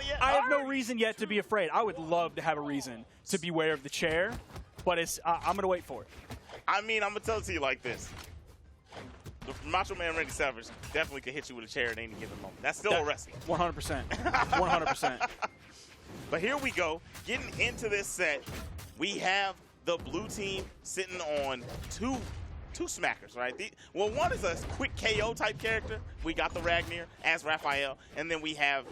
it yet? I have no reason yet to be afraid. I would love to have a reason to beware of the chair, but I'm going to wait for it. I mean, I'm going to tell it to you like this. The Macho Man Randy Savage definitely could hit you with a chair at any given moment. That's still a wrestling. 100%. 100%. But here we go. Getting into this set, we have the blue team sitting on two smackers, right? One is a quick KO type character. We got the Ragnar as Raphael, and then we have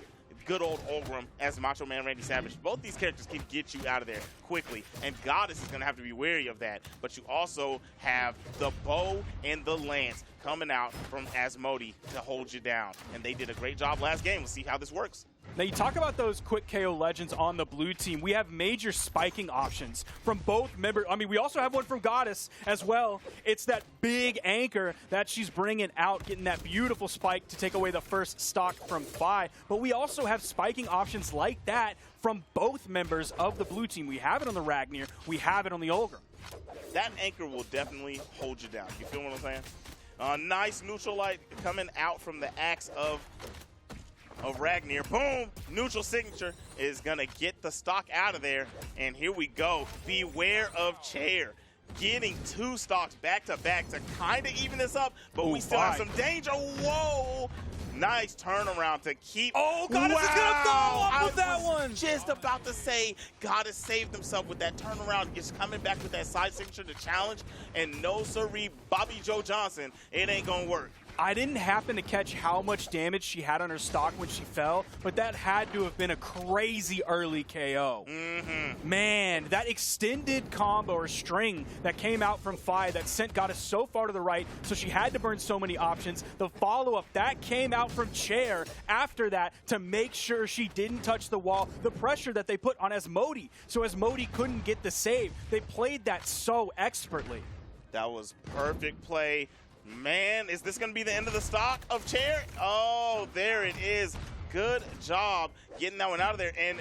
good old Olgrim as Macho Man Randy Savage. Both these characters can get you out of there quickly, and Goddess is going to have to be wary of that. But you also have the bow and the lance coming out from Asmodie to hold you down, and they did a great job last game. We'll see how this works. Now, you talk about those quick KO legends on the blue team. We have major spiking options from both members. I mean, we also have one from Goddess as well. It's that big anchor that she's bringing out, getting that beautiful spike to take away the first stock from Fi. But we also have spiking options like that from both members of the blue team. We have it on the Ragnar. We have it on the Olgrim. That anchor will definitely hold you down. You feel what I'm saying? Nice neutral light coming out from the axe of Ragnar. Boom! Neutral signature is going to get the stock out of there. And here we go. Beware of chair. Getting two stocks back to back to kind of even this up, but we still have some danger. Whoa! Nice turnaround to keep. Oh, Goddess is going to go up with that one. Just about to say, Goddess saved himself with that turnaround. Just coming back with that side signature to challenge. And no siree, Bobby Joe Johnson, it ain't going to work. I didn't happen to catch how much damage she had on her stock when she fell, but that had to have been a crazy early KO. Man, that extended combo or string that came out from Fi that sent Goddess so far to the right, so she had to burn so many options. The follow-up, that came out from Chair after that to make sure she didn't touch the wall. The pressure that they put on Asmodie, so Asmodie couldn't get the save. They played that so expertly. That was perfect play. Man, is this going to be the end of the stock of Chair? Oh, there it is. Good job getting that one out of there. And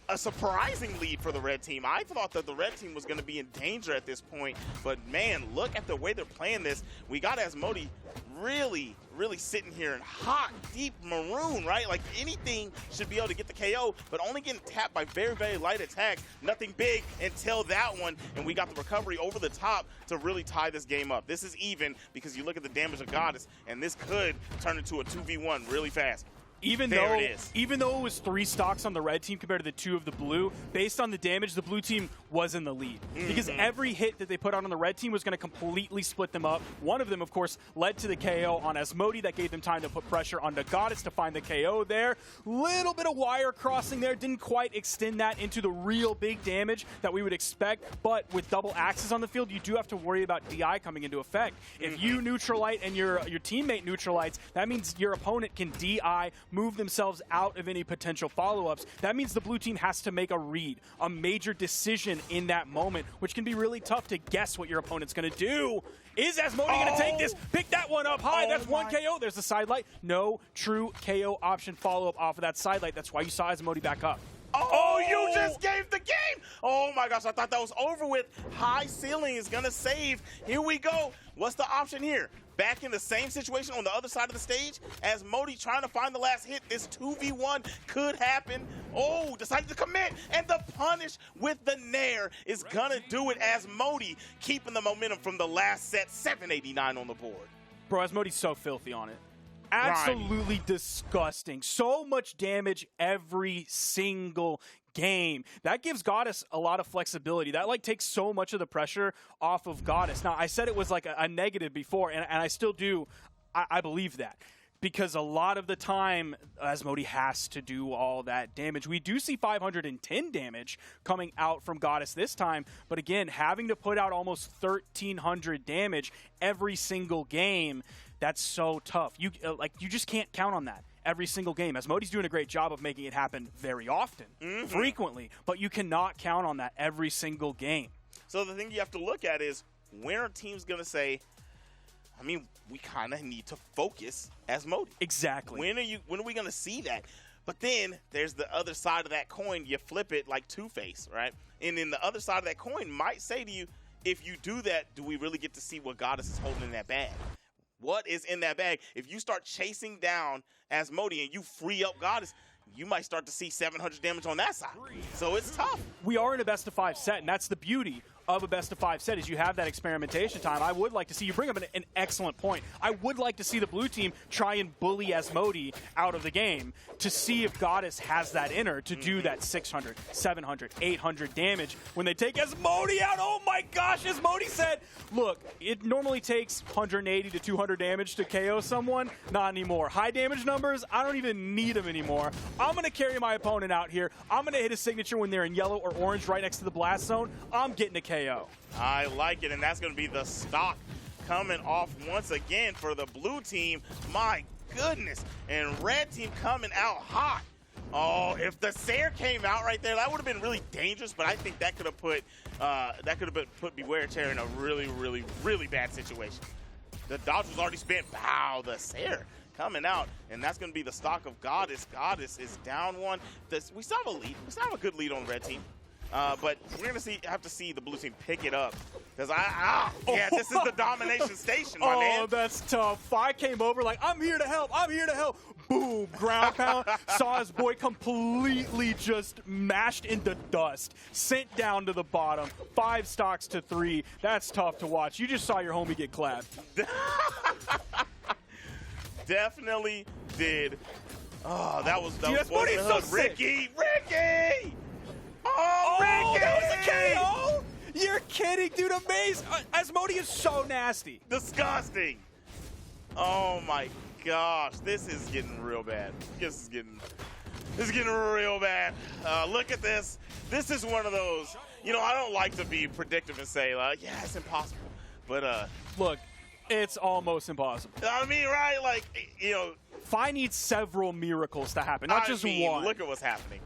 a surprising lead for the red team. I thought that the red team was going to be in danger at this point. But, man, look at the way they're playing this. We got Asmodie really sitting here in hot, deep maroon, right? Like anything should be able to get the KO, but only getting tapped by very, very light attacks. Nothing big until that one, and we got the recovery over the top to really tie this game up. This is even because you look at the damage of Goddess, and this could turn into a 2v1 really fast. Even though it was 3 stocks on the red team compared to the 2 of the blue, based on the damage, the blue team was in the lead. Because every hit that they put out on the red team was going to completely split them up. One of them, of course, led to the KO on Asmodie. That gave them time to put pressure on the Goddess to find the KO there. Little bit of wire crossing there. Didn't quite extend that into the real big damage that we would expect. But with double axes on the field, you do have to worry about DI coming into effect. If you neutralite and your teammate neutralites, that means your opponent can DI, move themselves out of any potential follow-ups. That means the blue team has to make a read, a major decision in that moment, which can be really tough to guess what your opponent's going to do. Is Asmodie going to take this? Pick that one up high. That's one KO. There's the side light. No true KO option follow-up off of that side light. That's why you saw Asmodie back up. Oh, you just gave the game. Oh, my gosh. I thought that was over with. High ceiling is going to save. Here we go. What's the option here? Back in the same situation on the other side of the stage. Asmodie trying to find the last hit. This 2v1 could happen. Oh, decided to commit. And the punish with the Nair is going to do it. Asmodie keeping the momentum from the last set. 789 on the board. Bro, Asmodie's so filthy on it. Absolutely disgusting. So much damage every single game. That gives Goddess a lot of flexibility. That like takes so much of the pressure off of Goddess. Now, I said it was like a negative before, and I still do. I believe that. Because a lot of the time, Asmodie has to do all that damage. We do see 510 damage coming out from Goddess this time, but again, having to put out almost 1,300 damage every single game, that's so tough. You just can't count on that every single game. Asmodie's doing a great job of making it happen very often, frequently, but you cannot count on that every single game. So the thing you have to look at is, when are teams going to say, I mean, we kind of need to focus Asmodie. Exactly. When are we going to see that? But then there's the other side of that coin. You flip it like Two-Face, right? And then the other side of that coin might say to you, if you do that, do we really get to see what Goddess is holding in that bag? What is in that bag? If you start chasing down Asmodie and you free up Goddess, you might start to see 700 damage on that side. So it's tough. We are in a best-of-5 set, and that's the beauty of a best-of-5 set is you have that experimentation time. I would like to see, you bring up an excellent point, I would like to see the blue team try and bully Asmodie out of the game to see if Goddess has that in her to do that 600, 700, 800 damage when they take Asmodie out. Oh my gosh, Asmodie said, look, it normally takes 180 to 200 damage to KO someone. Not anymore. High damage numbers, I don't even need them anymore. I'm going to carry my opponent out here. I'm going to hit a signature when they're in yellow or orange right next to the blast zone. I'm getting a KO. I like it, and that's going to be the stock coming off once again for the blue team. My goodness. And red team coming out hot. Oh, if the Sair came out right there, that would have been really dangerous, but I think that could have put Beware Chair in a really, really, really bad situation. The dodge was already spent. Wow, the Sair coming out, and that's going to be the stock of Goddess. Goddess is down one. We still have a lead. We still have a good lead on red team. But we're going to have to see the blue team pick it up. Because this is the domination station, my man. Oh, that's tough. Fi came over like, I'm here to help. I'm here to help. Boom, ground pound. Saw his boy completely just mashed into dust. Sent down to the bottom. 5 stocks to 3. That's tough to watch. You just saw your homie get clapped. Definitely did. Oh, that was so Ricky! Oh, Ricky! That was a KO? You're kidding, dude. Amazing. Asmodie is so nasty. Disgusting. Oh, my gosh. This is getting real bad. This is getting real bad. Look at this. This is one of those, I don't like to be predictive and say, like, yeah, it's impossible. But, look, it's almost impossible. I mean, right? Like, Fi needs several miracles to happen, not just one. Look at what's happening.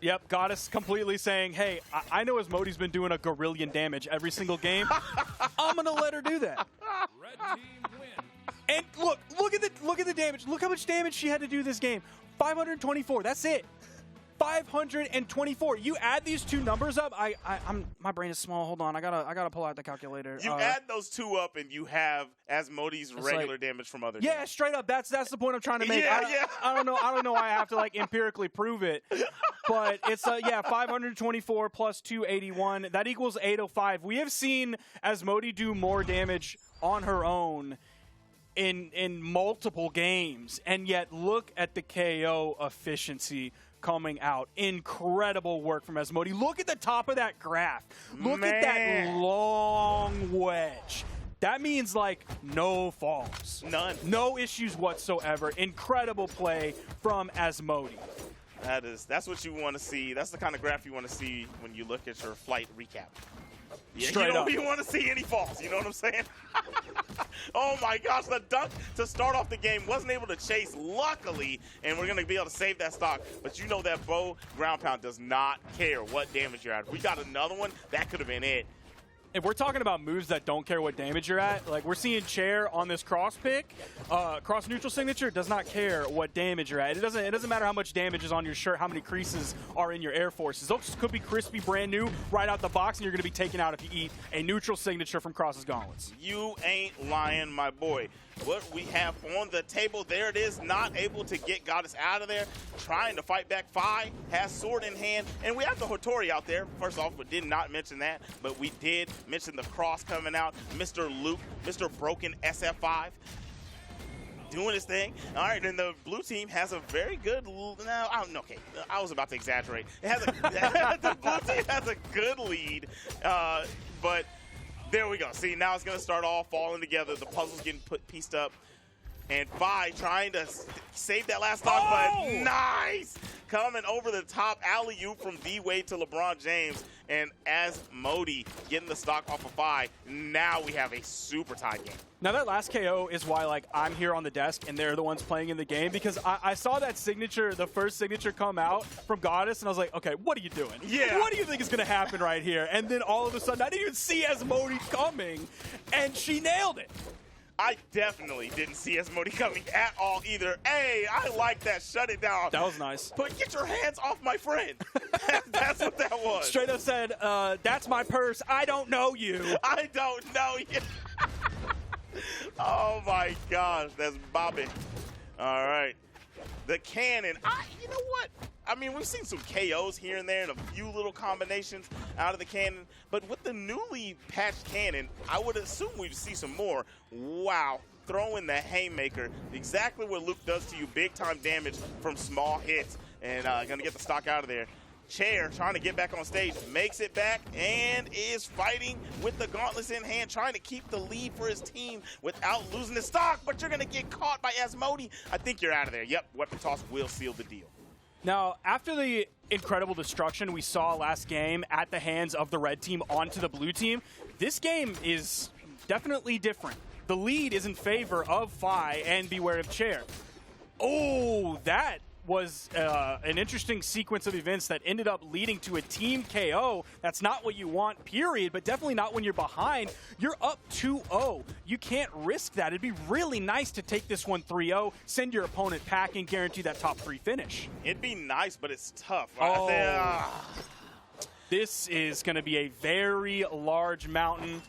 Yep, Goddess completely saying, hey, I know Asmodie's been doing a gorillion damage every single game. I'm going to let her do that. Red team wins. And look at the damage. Look how much damage she had to do this game. 524. That's it. 524. You add these two numbers up. My brain is small. Hold on. I gotta pull out the calculator. You add those two up, and you have Asmodie's regular damage from other. Yeah, straight up. That's the point I'm trying to make. I don't know. I have to empirically prove it, but it's 524 plus 281. That equals 805. We have seen Asmodie do more damage on her own in multiple games, and yet look at the KO efficiency coming out. Incredible work from Asmodie. Look at the top of that graph. Look at that long wedge. That means no falls. None. No issues whatsoever. Incredible play from Asmodie. That's what you want to see. That's the kind of graph you want to see when you look at your flight recap. Straight up. You want to see any falls. You know what I'm saying? Oh my gosh, the dunk to start off the game wasn't able to chase, luckily, and we're going to be able to save that stock. But you know that bow ground pound does not care what damage you're at. If we got another one, that could have been it. If we're talking about moves that don't care what damage you're at, we're seeing Chair on this cross pick, cross neutral signature does not care what damage you're at. It doesn't matter how much damage is on your shirt, how many creases are in your Air Forces. Those could be crispy, brand new, right out the box, and you're going to be taken out if you eat a neutral signature from Cross's gauntlets. You ain't lying, my boy. What we have on the table, there it is, not able to get Goddess out of there, trying to fight back. Fi has sword in hand, and we have the Hattori out there. First off, we did not mention that, but we did mention the cross coming out. Mr. Luke, Mr. Broken SF5, doing his thing. All right, and the blue team has a very good, okay, I was about to exaggerate. It has the blue team has a good lead, but there we go. See, now it's going to start all falling together. The puzzle's getting pieced up. And Fi trying to save that last stock, but nice! Coming over the top, alley-oop from D-Wade to LeBron James. And Asmodie getting the stock off of Fi. Now we have a super tie game. Now that last KO is why I'm here on the desk and they're the ones playing in the game, because I saw that signature, the first signature come out from Goddess, and I was like, okay, what are you doing? Yeah. What do you think is going to happen right here? And then all of a sudden, I didn't even see Asmodie coming, and she nailed it. I definitely didn't see Asmodie coming at all either. Hey, I like that. Shut it down. That was nice. But get your hands off my friend. That's what that was. Straight up said, that's my purse. I don't know you. I don't know you. Oh, my gosh. That's Bobby. All right. The cannon. You know what? mean, we've seen some KOs here and there and a few little combinations out of the cannon, but with the newly patched cannon, I would assume we'd see some more. Wow. Throw in the haymaker, exactly what Luke does to you, big time damage from small hits, and gonna get the stock out of there. Chair trying to get back on stage, makes it back, and is fighting with the gauntlets in hand, trying to keep the lead for his team without losing the stock, but you're gonna get caught by Asmodie. I think you're out of there. Yep, weapon toss will seal the deal. Now, after the incredible destruction we saw last game at the hands of the red team onto the blue team, this game is definitely different. The lead is in favor of Fi and Beware of Chair. Oh, that was an interesting sequence of events that ended up leading to a team KO. That's not what you want, period, but definitely not when you're behind. You're up 2-0. You can't risk that. It'd be really nice to take this one 3-0, send your opponent packing, guarantee that top 3 finish. It'd be nice, but it's tough. This is going to be a very large mountain.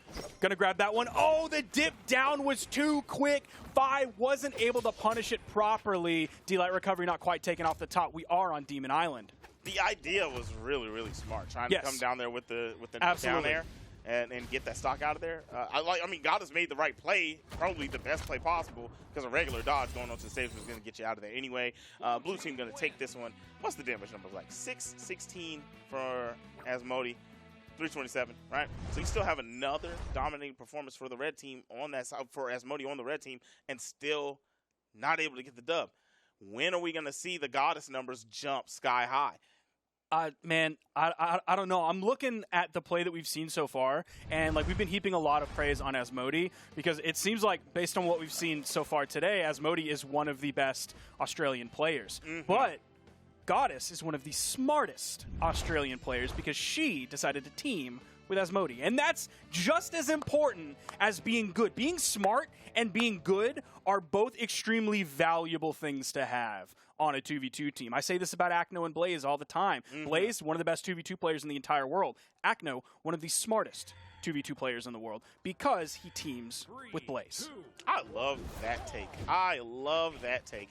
Going to grab that one. Oh, the dip down was too quick. Fi wasn't able to punish it properly. D-Light recovery not quite taken off the top. We are on Demon Island. The idea was really, really smart, trying to come down there with the down air and get that stock out of there. I mean, God has made the right play, probably the best play possible, because a regular dodge going onto the stage was going to get you out of there anyway. Blue team going to take this one. What's the damage number? Like 616 for Asmodie, 327, right? So you still have another dominating performance for the red team on that side, for Asmodie on the red team, and still not able to get the dub. When are we going to see the Goddess numbers jump sky high? Man, I don't know. I'm looking at the play that we've seen so far, and like we've been heaping a lot of praise on Asmodie because it seems like, based on what we've seen so far today, Asmodie is one of the best Australian players. But Goddess is one of the smartest Australian players because she decided to team with Asmodie. And that's just as important as being good. Being smart and being good are both extremely valuable things to have on a 2v2 team. I say this about Acno and Blaze all the time. Blaze, one of the best 2v2 players in the entire world. Acno, one of the smartest 2v2 players in the world because he teams with Blaze. I love that take. I love that take.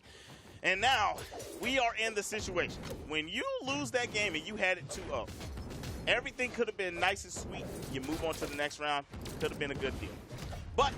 And now, we are in the situation. When you lose that game and you had it 2-0, everything could have been nice and sweet. You move on to the next round. Could have been a good deal. But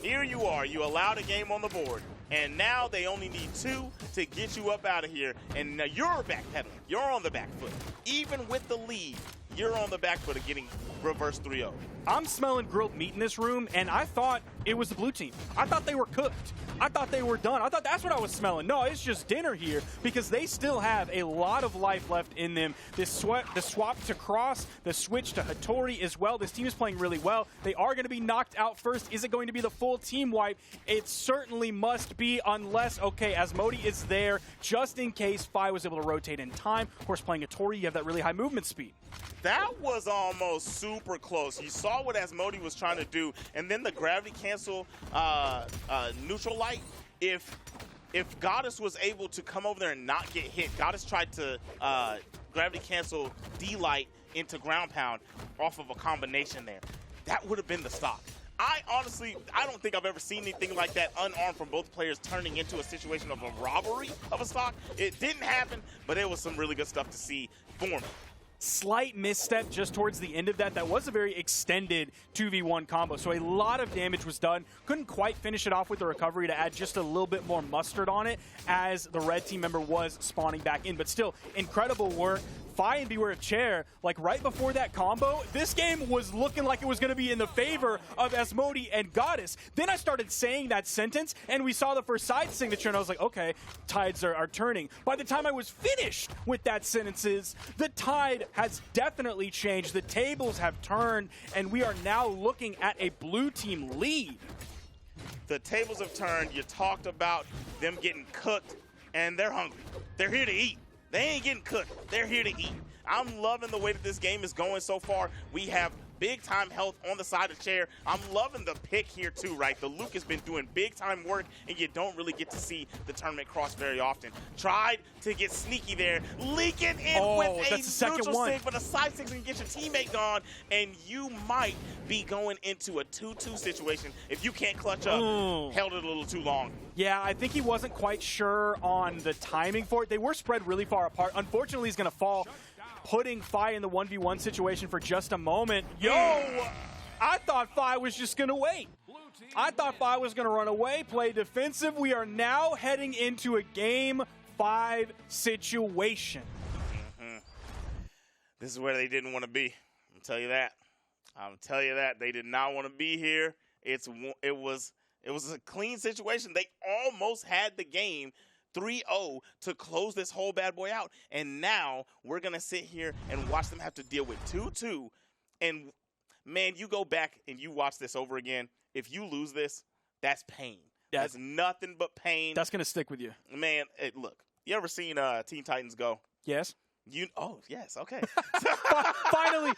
here you are. You allowed a game on the board. And now they only need 2 to get you up out of here. And now you're backpedaling. You're on the back foot. Even with the lead, you're on the back foot of getting reverse 3-0. I'm smelling grilled meat in this room, and I thought it was the blue team. I thought they were cooked. I thought they were done. I thought that's what I was smelling. No, it's just dinner here because they still have a lot of life left in them. The swap to Cross, the switch to Hattori as well. This team is playing really well. They are going to be knocked out first. Is it going to be the full team wipe? It certainly must be, unless, okay, Asmodie is there just in case Fi was able to rotate in time. Of course, playing Hattori, you have that really high movement speed. That was almost super close. You saw what Asmodie was trying to do, and then the gravity cancel neutral light. If Goddess was able to come over there and not get hit, Goddess tried to gravity cancel D-Light into ground pound off of a combination there. That would have been the stock. I don't think I've ever seen anything like that unarmed from both players turning into a situation of a robbery of a stock. It didn't happen, but it was some really good stuff to see forming. Slight misstep just towards the end of that. That was a very extended 2v1 combo, so a lot of damage was done. Couldn't quite finish it off with the recovery to add just a little bit more mustard on it as the red team member was spawning back in, but still, incredible work. Fi and Beware of Chair, like right before that combo, this game was looking like it was going to be in the favor of Asmodie and Goddess. Then I started saying that sentence, and we saw the first side signature, and I was like, okay, tides are turning. By the time I was finished with that sentences, the tide has definitely changed. The tables have turned, and we are now looking at a blue team lead. The tables have turned. You talked about them getting cooked, and they're hungry. They're here to eat. They ain't getting cooked. They're here to eat. I'm loving the way that this game is going so far. We have big-time health on the side of Chair. I'm loving the pick here, too, right? The Luke has been doing big-time work, and you don't really get to see the tournament cross very often. Tried to get sneaky there, leaking in with a neutral stick, but a side stick can get your teammate gone, and you might be going into a 2-2 situation if you can't clutch up. Held it a little too long. Yeah, I think he wasn't quite sure on the timing for it. They were spread really far apart. Unfortunately, he's going to fall, putting Fi in the 1v1 situation for just a moment. Yo, I thought Fi was just going to wait. I thought Fi was going to run away, play defensive. We are now heading into a Game 5 situation. This is where they didn't want to be. I'm tell you that. I'm tell you that. They did not want to be here. It was a clean situation. They almost had the game 3-0 to close this whole bad boy out. And now we're going to sit here and watch them have to deal with 2-2. And, man, you go back and you watch this over again. If you lose this, that's pain. Yeah. That's nothing but pain. That's going to stick with you. Man, look, you ever seen Teen Titans Go? Yes. Oh, yes, okay. Finally,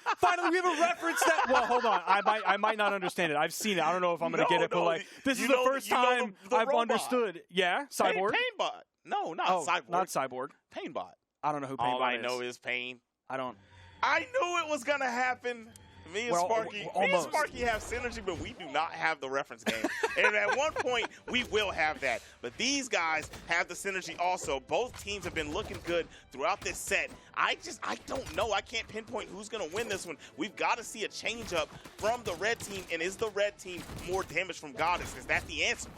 we have a reference that, well, hold on. I might not understand it. I've seen it. I don't know if I'm going to get it, but like, this is the first time I've understood. Yeah, Cyborg. Painbot. No, not Cyborg. Not Cyborg. Painbot. I don't know who Painbot is. All I know is Pain. I knew it was going to happen. Me and Sparky have synergy, but we do not have the reference game. And at one point, we will have that. But these guys have the synergy also. Both teams have been looking good throughout this set. I don't know. I can't pinpoint who's going to win this one. We've got to see a change up from the red team. And is the red team more damage from Goddess? Is that the answer?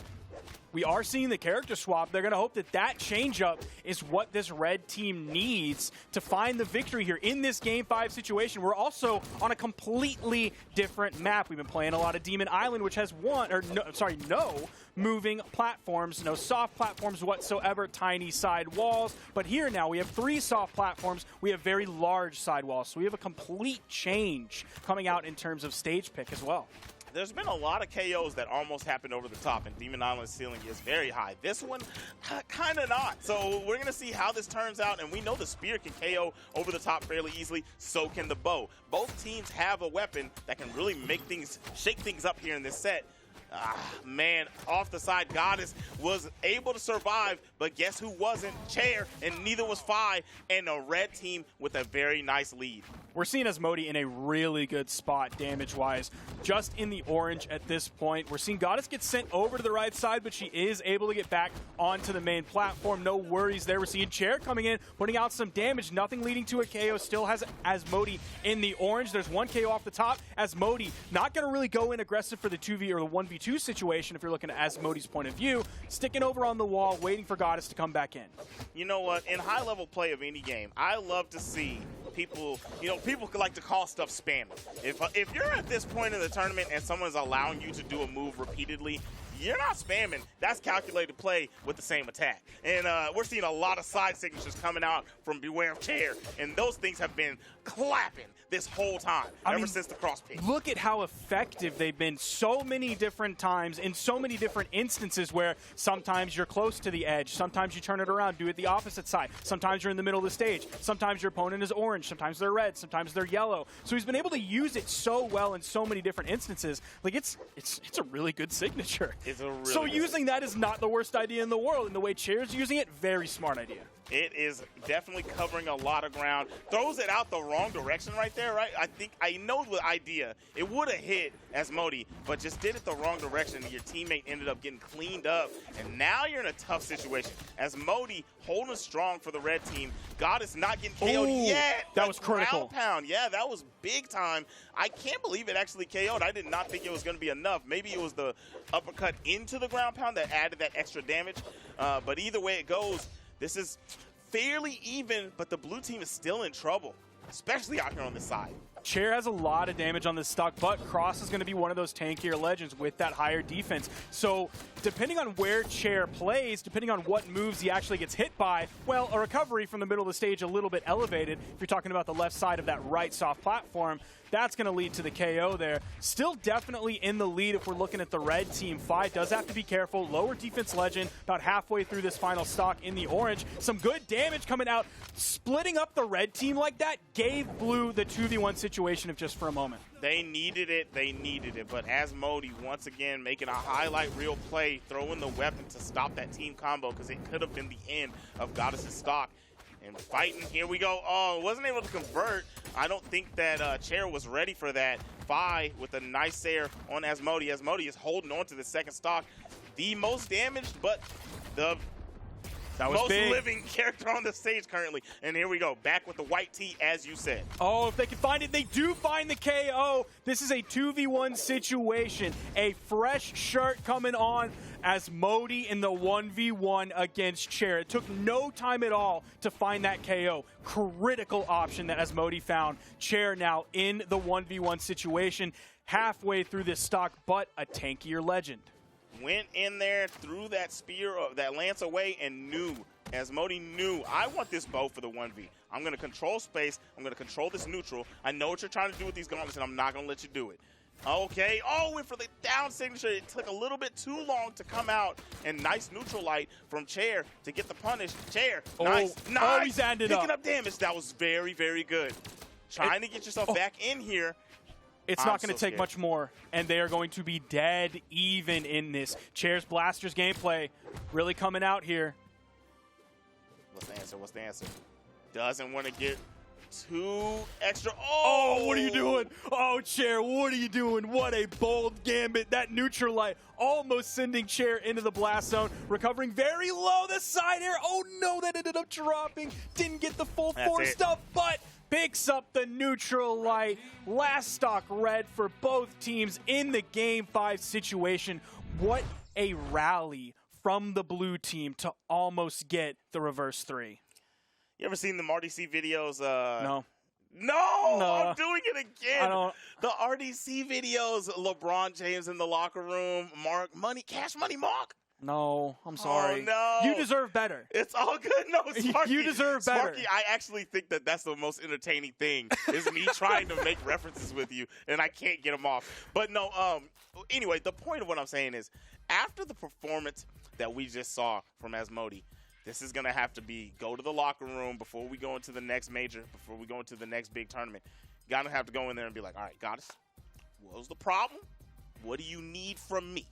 We are seeing the character swap. They're going to hope that that change-up is what this red team needs to find the victory here in this Game 5 situation. We're also on a completely different map. We've been playing a lot of Demon Island, which has no moving platforms, no soft platforms whatsoever, tiny side walls. But here now we have 3 soft platforms. We have very large side walls. So we have a complete change coming out in terms of stage pick as well. There's been a lot of KOs that almost happened over the top, and Demon Island's ceiling is very high. This one, kind of not. So we're going to see how this turns out, and we know the spear can KO over the top fairly easily. So can the bow. Both teams have a weapon that can really shake things up here in this set. Man, off the side, Goddess was able to survive, but guess who wasn't? Chair, and neither was Fi, and a red team with a very nice lead. We're seeing Asmodie in a really good spot damage-wise, just in the orange at this point. We're seeing Goddess get sent over to the right side, but she is able to get back onto the main platform. No worries there. We're seeing Chair coming in, putting out some damage, nothing leading to a KO. Still has Asmodie in the orange. There's one KO off the top. Asmodie not going to really go in aggressive for the 2v or the 1v2 situation if you're looking at Asmodie's point of view. Sticking over on the wall, waiting for Goddess to come back in. You know what? In high-level play of any game, I love to see people, people like to call stuff spamming. If you're at this point in the tournament and someone's allowing you to do a move repeatedly, you're not spamming. That's calculated play with the same attack. And we're seeing a lot of side signatures coming out from Beware of Chair, and those things have been clapping this whole time, ever since the cross pick. Look at how effective they've been so many different times in so many different instances where sometimes you're close to the edge, sometimes you turn it around, do it the opposite side, sometimes you're in the middle of the stage, sometimes your opponent is orange, sometimes they're red, sometimes they're yellow. So he's been able to use it so well in so many different instances. Like it's a really good signature. So using that is not the worst idea in the world, and the way Chair's using it, very smart idea. It is definitely covering a lot of ground. Throws it out the wrong direction right there, right? I know the idea. It would have hit Asmodie, but just did it the wrong direction, and your teammate ended up getting cleaned up. And now you're in a tough situation. Asmodie holding strong for the red team. Goddess not getting KO'd yet. That was critical. Ground pound. Yeah, that was big time. I can't believe it actually KO'd. I did not think it was going to be enough. Maybe it was the uppercut into the ground pound that added that extra damage. But either way it goes, this is fairly even, but the blue team is still in trouble, especially out here on this side. Chair has a lot of damage on this stock, but Cross is going to be one of those tankier legends with that higher defense. So depending on where Chair plays, depending on what moves he actually gets hit by, well, a recovery from the middle of the stage a little bit elevated. If you're talking about the left side of that right soft platform, that's going to lead to the KO there. Still definitely in the lead if we're looking at the red team. Fi does have to be careful. Lower defense legend about halfway through this final stock in the orange. Some good damage coming out. Splitting up the red team like that gave blue the 2v1 situation situation of just for a moment. They needed it. They needed it. But Asmodie, once again, making a highlight reel play, throwing the weapon to stop that team combo because it could have been the end of Goddess's stock. And fighting, here we go. Oh, wasn't able to convert. I don't think that Chair was ready for that. Fi with a nice Sair on Asmodie. Asmodie is holding on to the second stock. The most damaged, but the most living character on the stage currently. And here we go, back with the white tee, as you said. Oh, if they can find it, they do find the KO. This is a 2v1 situation. A fresh shirt coming on. Asmodie in the 1v1 against Chair. It took no time at all to find that KO. Critical option that Asmodie found. Chair now in the 1v1 situation, halfway through this stock, but a tankier legend. Went in there, threw that spear, that lance away, and knew. Asmodie knew, I want this bow for the 1v. I'm going to control space. I'm going to control this neutral. I know what you're trying to do with these gauntlets, and I'm not going to let you do it. Okay, oh, went for the down signature. It took a little bit too long to come out, and nice neutral light from Chair to get the punish. Chair, nice. Oh, he's ended Picking up damage. That was very, very good. Trying to get yourself back in here. It's not going to take much more, and they are going to be dead even in this. Chair's Blasters gameplay really coming out here. What's the answer? What's the answer? Doesn't want to get too extra. Oh, what are you doing? Oh, Chair, what are you doing? What a bold gambit. That neutral light almost sending Chair into the blast zone. Recovering very low. The side air. Oh, no, that ended up dropping. Didn't get the full force stuff, but picks up the neutral light. Last stock red for both teams in the Game 5 situation. What a rally from the blue team to almost get the reverse 3. You ever seen the RDC videos? No. No, I'm doing it again. The RDC videos, LeBron James in the locker room, Mark, Cash Money Mark. No, I'm sorry. Oh, no. You deserve better. It's all good. No, Sparky. You deserve better. Sparky, I actually think that that's the most entertaining thing, is me trying to make references with you, and I can't get them off. But no, anyway, the point of what I'm saying is, after the performance that we just saw from Asmodie, this is going to have to be go to the locker room before we go into the next major, before we go into the next big tournament. Got to have to go in there and be like, all right, Goddess, what was the problem? What do you need from me?